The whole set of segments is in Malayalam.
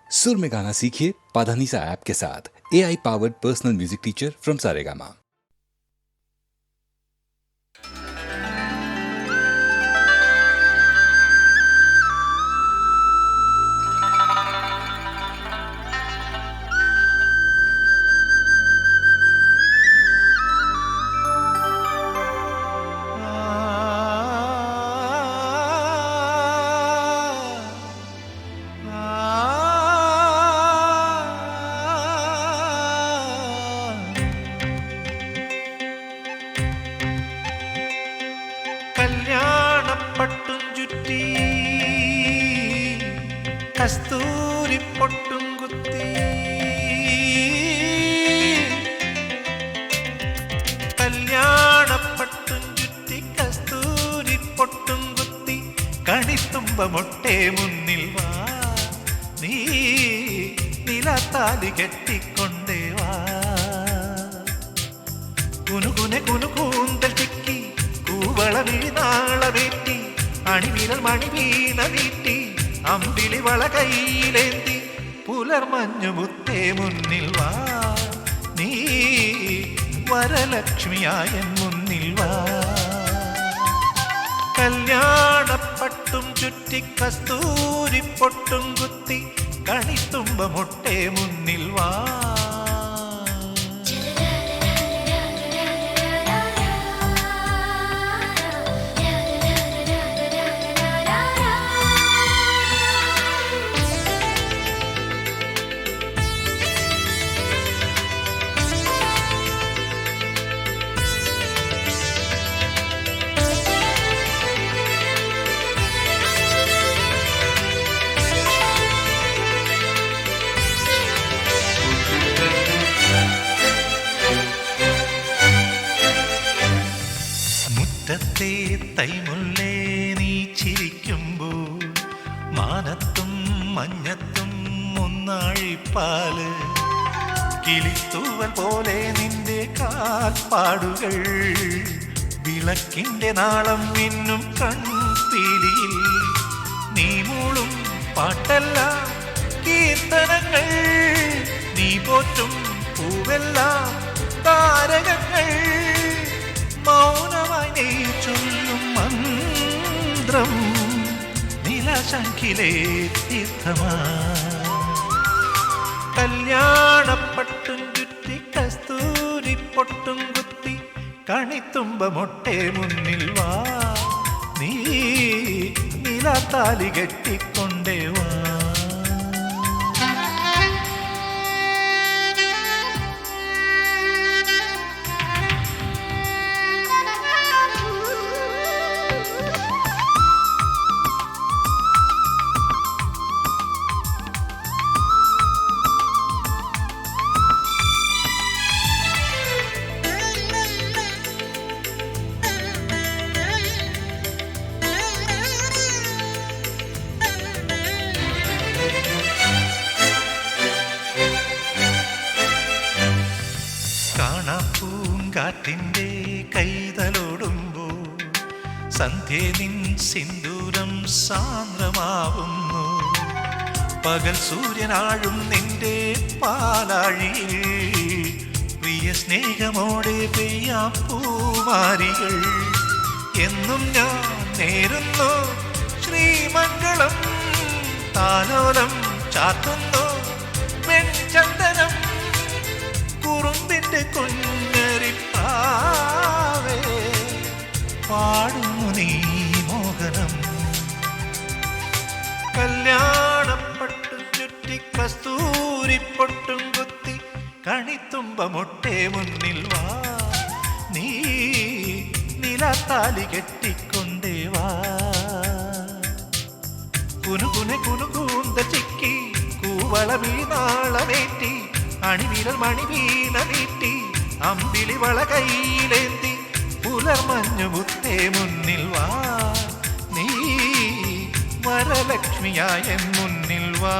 सुर में गाना सीखिए पाधानीसा ऐप के साथ। AI powered personal music teacher from Saregama. കല്യാണപ്പട്ടും ചുറ്റി കസ്തൂരി പൊട്ടും കുത്തി കല്യാണപ്പട്ടും ചുറ്റി കസ്തൂരി പൊട്ടും കുത്തി കണിത്തുമ്പ മൊട്ടേ മുന്നിൽ വാ നീ നിലത്താലി കെട്ടിക്കൊണ്ടേ വാ കുനുകുനെ കുനുകൂന്തൽ ചിക്കി കൂവളവിനാളവേറ്റി അണിവിരൽ മണിവീണ നീട്ടി അമ്പിളി വള കയ്യിലേന്തി പുലർമഞ്ഞു മുത്തേ മുന്നിൽ വാ നീ വരലക്ഷ്മിയായ മുന്നിൽ വാ കല്യാണപ്പട്ടും ചുറ്റി കസ്തൂരി പൊട്ടും കുത്തി കണിത്തുമ്പ മൊട്ടേ മുന്നിൽ വാ മുറ്റത്തെ തൈമുല്ലേ നീ ചിരിക്കുമ്പോൾ മാനത്തും മഞ്ഞത്തും ഒന്നാഴിപ്പാല് കിളിത്തൂവൽ പോലെ നിന്റെ കാൽപ്പാടുകൾ വിളക്കിന്റെ നാളം മിന്നും കൺപീലിയിൽ നീ മൂളും പാട്ടെല്ലാം കീർത്തനങ്ങൾ നീ പോറ്റും പൂവെല്ലാം താരകങ്ങൾ മൗനമായി നീ ചൊല്ലും മന്ത്രം നിലശങ്കിലേ തീർത്ഥമാ കല്യാണപ്പട്ടും ചുറ്റി കസ്തൂരി പൊട്ടും കുത്തി കണിത്തുമ്പ മൊട്ടേ മുന്നിൽ വാ നീ നിലത്താലി കെട്ടിക്കൊണ്ടേ വാ പൂങ്കാറ്റിൻ്റെ കൈതലോടുമ്പോൾ സന്ധ്യേ നിൻ സിന്ദൂരം സാന്ദ്രമാവുന്നു പകൽ സൂര്യനാഴും നിന്റെ പാലാഴിയിൽ പ്രിയ സ്നേഹമോടെ പെയ്യാം പൂമാരികൾ എന്നും ഞാൻ നേരുന്നു ശ്രീമംഗളം താലോലം ചാത്തുന്നു വെൺചന്ദനം കുറുമ്പിന്റെ കുഞ്ഞരിപ്പാവേ പാടുന്നു നീ മോഹനം കല്യാണപ്പട്ടും ചുറ്റി കസ്തൂരി പൊട്ടും കുത്തി കണിത്തുമ്പ മൊട്ടേ മുന്നിൽ വാ നീ നിലത്താലി കെട്ടിക്കൊണ്ടേ വാ കുനുകുനെ കുനുകൂന്ത ചിക്കി കൂവള വീണാളമേറ്റി അണിവിരൽ മണിവീണ നീട്ടി അമ്പിളി വള കയ്യിലേന്തി പുലർമഞ്ഞു മുത്തേ മുന്നിൽ വാ നീ വരലക്ഷ്മിയായ മുന്നിൽ വാ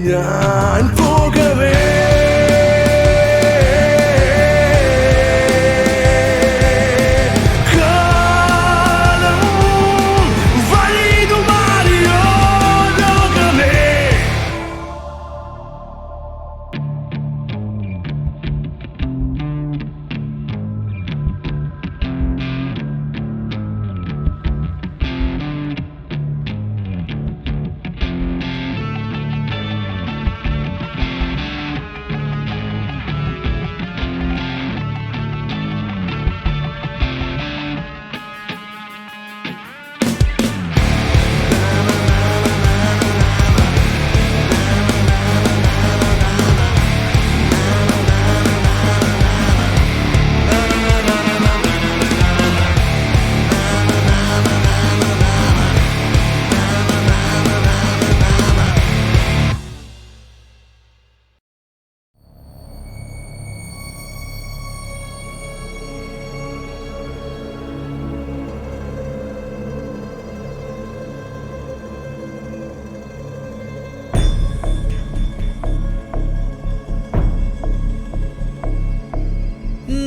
ഞാൻ പോകവേ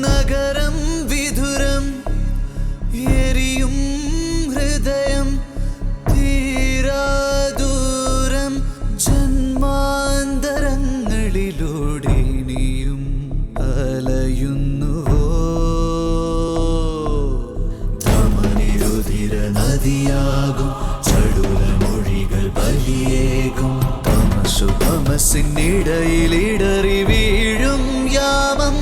നഗരം വിധുരം എരിയും ഹൃദയം തീരാദൂരം ജന്മാന്തരങ്ങളിലൂടെ നീയും അലയുന്നുവോ ധമനിരുതിര നദിയാകും ചടുല മൊഴികൾ ബലിയേകും തമസു തമസിനിടയിലിടറി വീഴും യാമം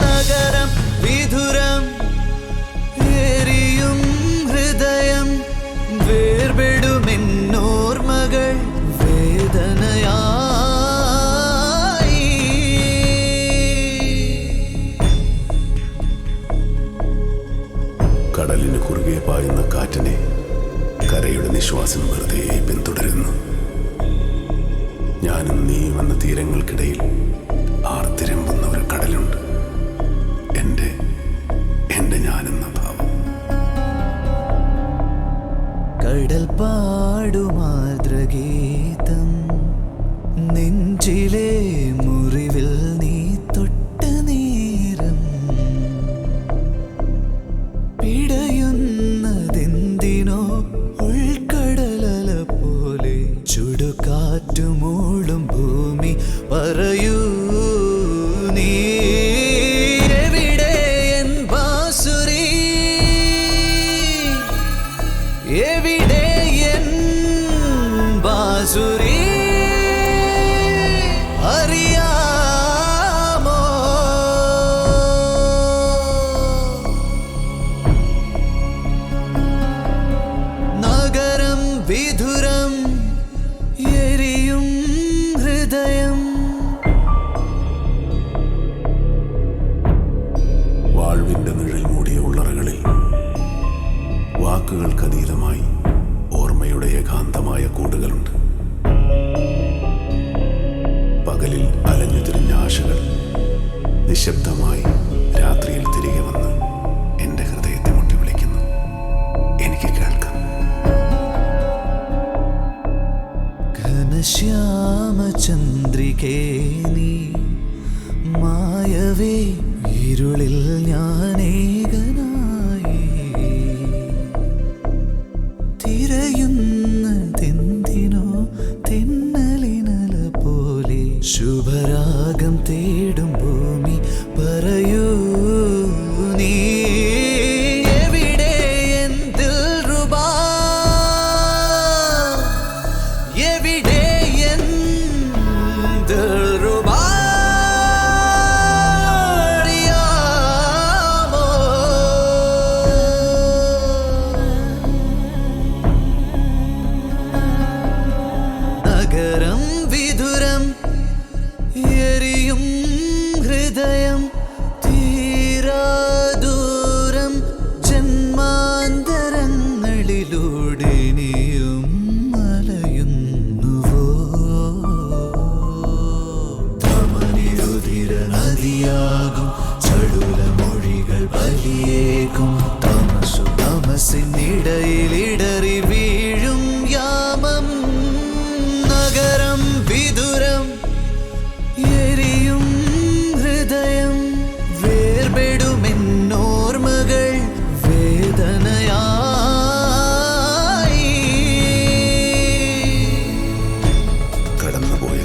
നഗരം വിധുരം എരിയും ഹൃദയം വേർപെടുമെന്നോർമകൾ വേദനയായി കടലിന് കുറുകെ പായുന്ന കാറ്റിനെ കരയുടെ നിശ്വാസം വെറുതെ പിന്തുടരുന്നു. ഞാനും നീയും എന്ന തീരങ്ങൾക്കിടയിൽ ആർത്തിരമ്പുന്ന ഒരു കടലുണ്ട്. എന്റെ ഞാനെന്ന ഭാവം. കടൽ പാടുമാതൃഗീതം നെഞ്ചിലെ മുറിവിൽ നീ തൊട്ട നേരം പിടയുന്നതെന്തിനോ ഉൾക്കടലല പോലെ ചുടുകാറ്റുമൂളും ഭൂമി പറയൂ നീ എവിടെ എൻ ബാസുരി എവിടെ എൻ ബാസുരി അറിയാമോ നഗരം വിധുരം എരിയും ഹൃദയം വാൾവിന്റെ നിഴൽ മൂടിയ ഉള്ളറകളിൽ വാക്കുകൾക്കതീതമായി ഓർമ്മയുടെ ഏകാന്തമായ കൂടുകളുണ്ട്. പകലിൽ അലഞ്ഞു തിരിഞ്ഞ ആശകൾ നിശബ്ദമായി രാത്രിയിൽ തിരികെ വന്ന് എന്റെ ഹൃദയത്തെ മുട്ടി വിളിക്കുന്നു. എനിക്ക് കേൾക്കാം. ഘനശ്യാമചന്ദ്രികേ നീ മായവേ ഇരുളിൽ ഞാനേകനായി തിരയുന്നതെന്തിനോ തെന്നലിനല പോലെ ശുഭരാഗം തേടും ഭൂമി പറയൂ നീ എവിടെ എൻ ദിൽറുബാ എവിടെ എൻ ദിൽറുബാ അറിയാമോ നഗരം വിധുരം എരിയും ഹൃദയം തീരാദൂരം ജന്മാന്തരങ്ങളിലൂടെ നീയും അലയുന്നുവോ ധമനിരുതിര നദിയാകും ചടുല മൊഴികൾ ബലിയേകും തമസു തമസിനിടയിലിടറി വീഴും യാമം നഗരം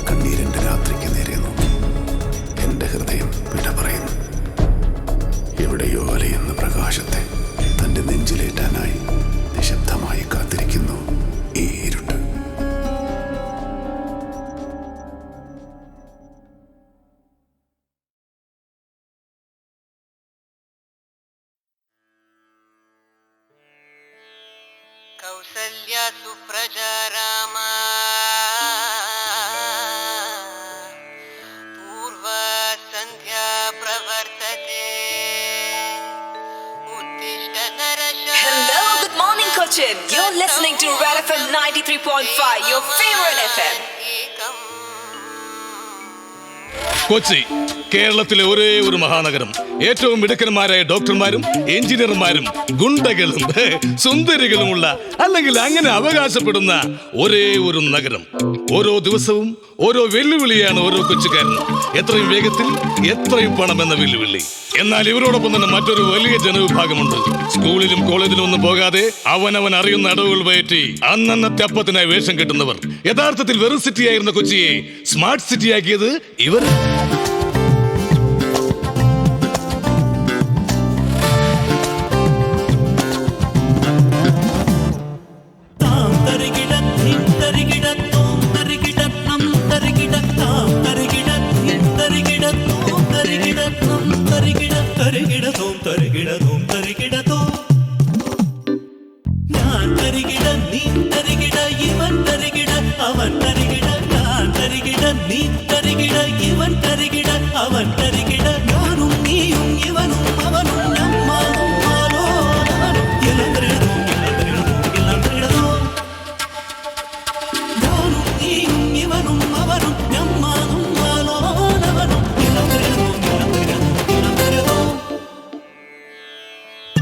കണ്ണീരിന്റെ രാത്രിക്ക് നേരെ നോക്കി എന്റെ ഹൃദയം വിട പറയുന്നു. എവിടെയോ അലയുന്ന പ്രകാശത്തെ തന്റെ നെഞ്ചിലേറ്റാനായി നിശബ്ദമായി കാത്തിരിക്കുന്നു ഈ ഇരുട്ട്. കൗസല്യ സുപ്രജാ രാമ പൂർവ സന്ധ്യാ പ്രവർത്തതേ ഉത്തിഷ്ഠ നരശാ. Hello, good morning, Cochin. You're listening to Red FM 93.5, your favorite FM. Kochi കേരളത്തിലെ ഒരേ ഒരു മഹാനഗരം. ഏറ്റവും മിടുക്കന്മാരായ ഡോക്ടർമാരും എഞ്ചിനീയർമാരും ഗുണ്ടകളും സുന്ദരികളുമുള്ള, അല്ലെങ്കിൽ അങ്ങനെ അവകാശപ്പെടുന്ന ഒരേ ഒരു നഗരം. ഓരോ ദിവസവും ഓരോ വെല്ലുവിളിയാണ് ഓരോ കൊച്ചുകാരനും. എത്രയും വേഗത്തിൽ എത്രയും പണം എന്ന വെല്ലുവിളി. എന്നാൽ ഇവരോടൊപ്പം തന്നെ മറ്റൊരു വലിയ ജനവിഭാഗമുണ്ട്. സ്കൂളിലും കോളേജിലും ഒന്നും പോകാതെ അവനവൻ അറിയുന്ന അടവുകൾ പയറ്റി അന്നന്നത്തെ അപ്പത്തിനായി വേഷം കെട്ടുന്നവർ. യഥാർത്ഥത്തിൽ വെറും സിറ്റിയായിരുന്ന കൊച്ചിയെ സ്മാർട്ട് സിറ്റിയാക്കിയത് ഇവർ.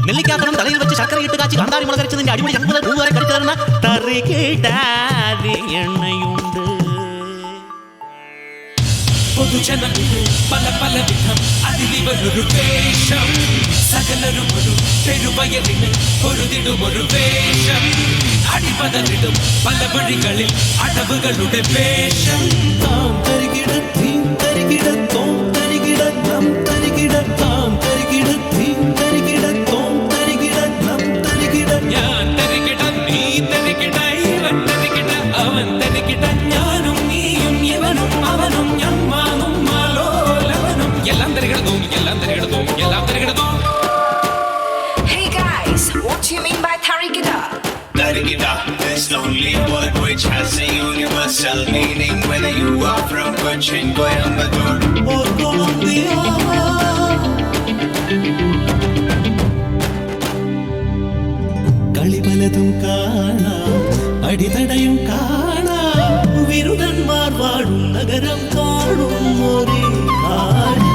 നെല്ലിക്കാത്തണം തലയിൽ വെച്ച് ശർക്കര ഇട്ട് കാച്ചി കാന്താരി മുളകരച്ചതിന്റെ അടിപൊളി ഞങ്ങൾ പൂവരെ കടിച്ചു തറി എണ്ണയുണ്ട്. പൊതുജനങ്ങൾ പല പല വിധം അതിലിവരൊരു വേഷം. സകലരും ഒരു പെരുവയലിന് പൊരുതിടുമൊരു വേഷം. അടിപതറിടും പല വഴികളിൽ അടവുകളുടെ വേഷം. താം തരികിട തീം തരികിട തോം തരികിട നം തരികിട താം തരികിട തീം തരികിട തോം തരികിട നം തരികിട. ഞാൻ തരികിട നീ തരികിട ഇവൻ തരികിട അവൻ തരികിട ഞാനും നീയും ഇവനും അവനും ഞമ്മാനും മാലോലവനും. എല്ലാം തരികിടതും എല്ലാം തരികിടതും എല്ലാം തരികിടതും. Hey guys, what do you mean by Tarigida? Tarigida is only a word which has a universal meaning, whether you are from Cochin, Coimbatore or Colombia. കളി പലതും കാണാം, അടിതടയും കാണാം. വിരുടന്മാർ വാഴും നഗരം കാണും ഒരേ കാര്യം.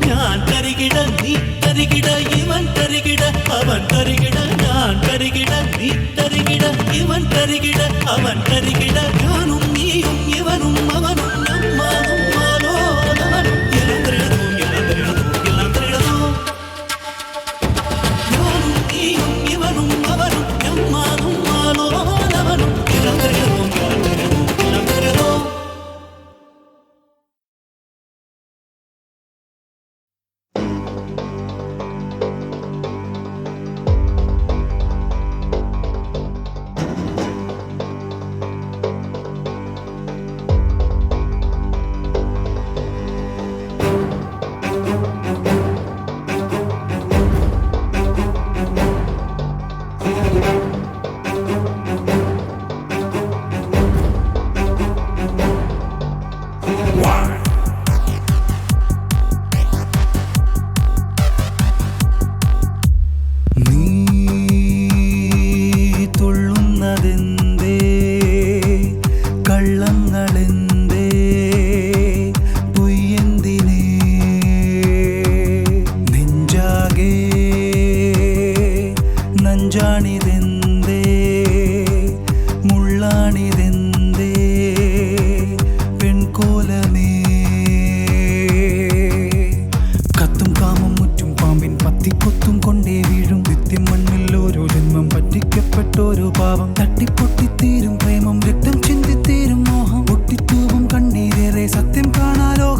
ഞാൻ തരികിട നീ തരികിട ഇവൻ തരികിട അവൻ തരികിട. ഞാൻ തരികിട നീ തരികിട ഇവൻ തരികിട അവൻ തരികിട ഞാനും നീയും ഇവനും അവനും നമ്മാനും മാലോലവനും.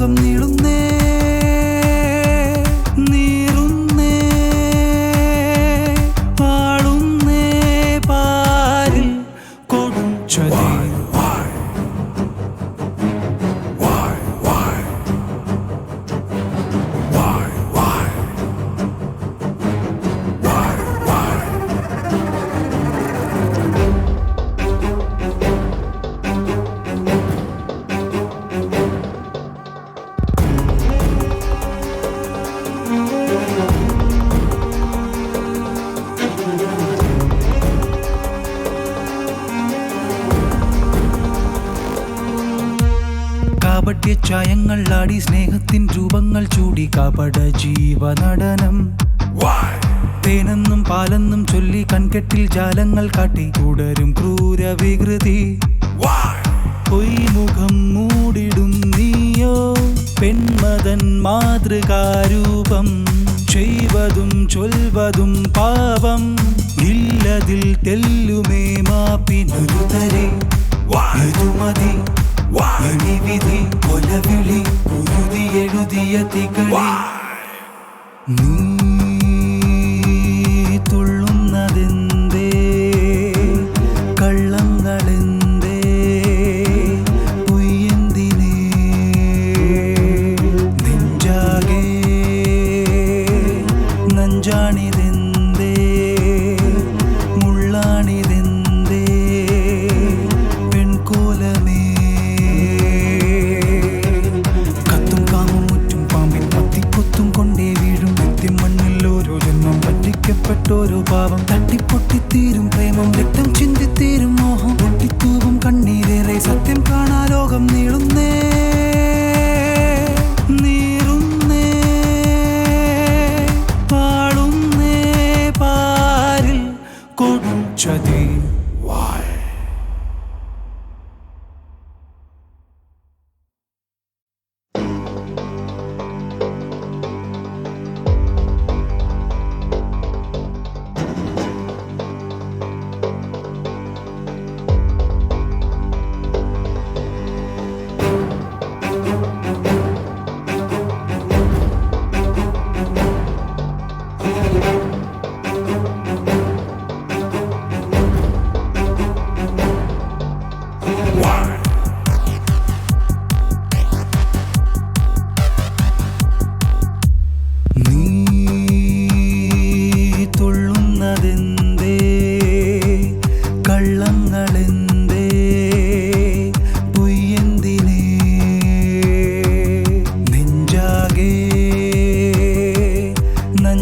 ലോകം നീളുന്നേ നീറുന്നേ പാടുന്നേ പാരിൽ കൊടും ചതി കാപട്യ ചായങ്ങൾ ആടി സ്നേഹത്തിൻ രൂപങ്ങൾ ചൂടി കപട ജീവനടനം തേനെന്നും പാലെന്നും ചൊല്ലി കൺകെട്ടിൽ ജാലങ്ങൾ കാട്ടി തുടരും ക്രൂര വികൃതി പൊയ്മുഖം മൂടിടും നീയോ പെൺമതൻ മാതൃകാരൂപം ചെയ്വതും ചൊൽവതും പാപം ഇല്ലതിൽ തെല്ലുമേ മാപ്പിനുരുതരെ മതി വിധി കൊലവിളി ഉരുതി എഴുതിയ തികളി നീ തുള്ളുന്നതെന്തേ കള്ളങ്ങളെന്തേ പൊയ്യെന്തിനേ നെഞ്ചാകെ നഞ്ചാണിതെന്തേ മുള്ളാണിതെന്തേ പെൺകോലമേ ോരോ പാവം തട്ടിപ്പൊട്ടിത്തീരും പ്രേമം രക്തം ചിന്തിത്തീരും മോഹം പൊട്ടിത്തൂവും കണ്ണീരേറെ സത്യം കാണാ ലോകം നീളുന്നേ നീറുന്നേ പാടുന്നേ പാരിൽ കൊടും ചതി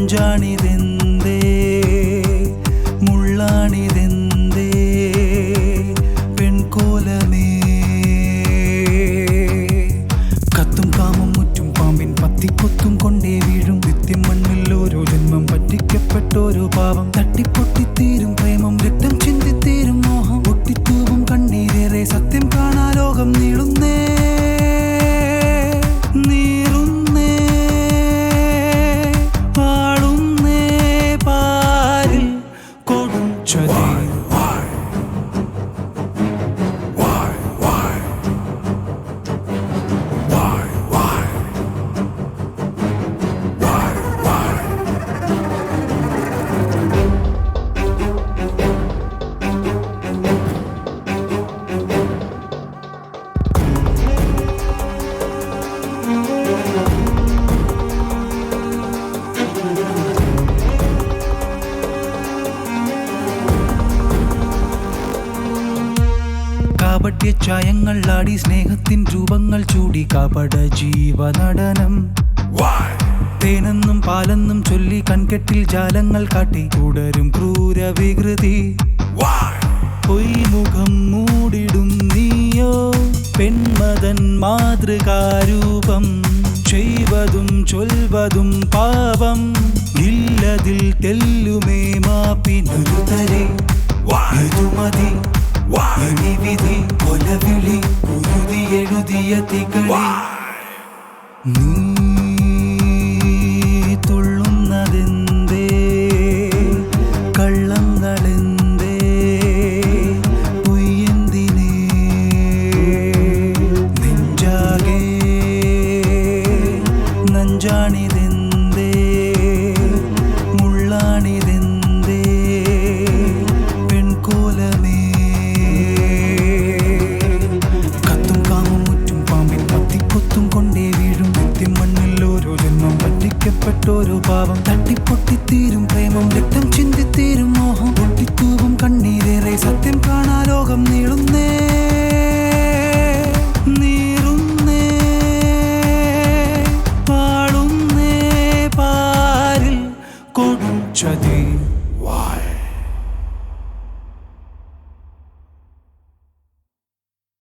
നഞ്ചാണിതെന്തേ മുള്ളാണിതെന്തേ പെൺകോലമേ കത്തും കാമം മുറ്റും പാമ്പിൻ പത്തിക്കൊത്തും കൊണ്ടേ വീഴും നിത്യം മണ്ണിൽ ഓരോ ജന്മം പറ്റിക്കപ്പെട്ടോരോ പാവം തട്ടിപ്പൊട്ടിത്തീരും പ്രേമം രക്തം ചിന്തിത്തീരും മോഹം പൊട്ടിത്തൂവും കണ്ണീരേറെ സത്യം കാണാ ലോകം നീളുന്നേ നീറുന്നേ പാടുന്നേ പാരിൽ കൊടും ചതി കാപട്യ ചായങ്ങൾ ആടി സ്നേഹത്തിൻ രൂപങ്ങൾ ചൂടി കപട ജീവനടനം തേനെന്നും പാലെന്നും ചൊല്ലി കൺകെട്ടിൽ ജാലങ്ങൾ കാട്ടി തുടരും ക്രൂര വികൃതി പൊയ്മുഖം മൂടിടും നീയോ പെൺമതൻ മാതൃകാരൂപം ചെയ്വതും ചൊൽവതും പാപം ഇല്ലതിൽ തെല്ലുമേ മാപ്പിനുരുതരെ മതി വിധി കൊലവിളി ഉരുതി എഴുതിയ തികളി നീ തുള്ളുന്നതെന്തേ കള്ളങ്ങളെന്തേ പൊയ്യെന്തിനേ നെഞ്ചാകെ പറ്റിക്കപ്പെട്ടോരോ പാപം തട്ടിപ്പൊട്ടിത്തീരും പ്രേമം രക്തം ചിന്തിത്തീരും മോഹം പൊട്ടിത്തൂവും കണ്ണീരേറെ സത്യം കാണാ ലോകം നീളുന്നേ നീറുന്നേ പാടുന്നേ പാരിൽ കൊടും ചതി